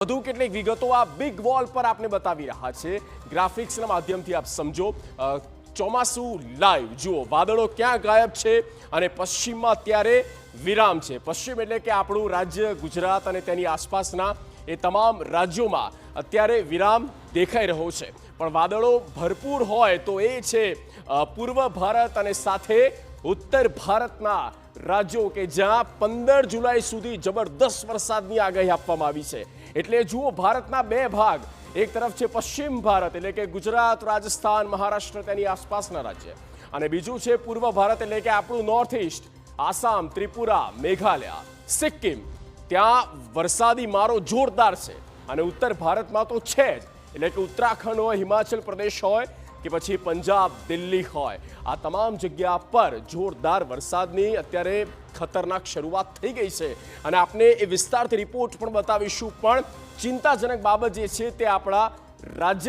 વધુ કેટલીક વિગતો આ બિગ વોલ પર આપને બતાવી રહ્યા છે ગ્રાફિક્સના માધ્યમથી આપ સમજો ચોમાસું લાઈવ જુઓ વાદળો ક્યાં ગાયબ છે અને પશ્ચિમમાં અત્યારે વિરામ છે પશ્ચિમ એટલે કે આપણું રાજ્ય ગુજરાત અને તેની આસપાસના એ તમામ રાજ્યોમાં અત્યારે વિરામ દેખાઈ રહ્યો છે પણ વાદળો ભરપૂર હોય તો એ છે પૂર્વ ભારત અને સાથે ઉત્તર ભારતના રાજ્યો કે જ્યાં 15 જુલાઈ સુધી જબરદસ્ત વરસાદની આગાહી આપવામાં આવી છે એટલે જુઓ ભારતના બે ભાગ એક તરફ છે પશ્ચિમ ભારત એટલે કે ગુજરાત રાજસ્થાન મહારાષ્ટ્ર તેની આસપાસના રાજ્ય અને બીજું છે પૂર્વ ભારત એટલે કે આપણું નોર્થ ઇસ્ટ આસામ ત્રિપુરા મેઘાલય સિક્કિમ ત્યાં વરસાદી મારો જોરદાર છે અને ઉત્તર ભારતમાં તો છે જ એટલે કે ઉત્તરાખંડ હોય હિમાચલ પ્રદેશ હોય કે પછી પંજાબ દિલ્હી હોય આ તમામ જગ્યા પર જોરદાર વરસાદની અત્યારે ખતરનાક શરૂઆત થઈ ગઈ છે અને આપને એ વિસ્તારથી રિપોર્ટ પણ બતાવીશું પણ ચિંતાજનક બાબત જે છે તે આપણા રાજ્ય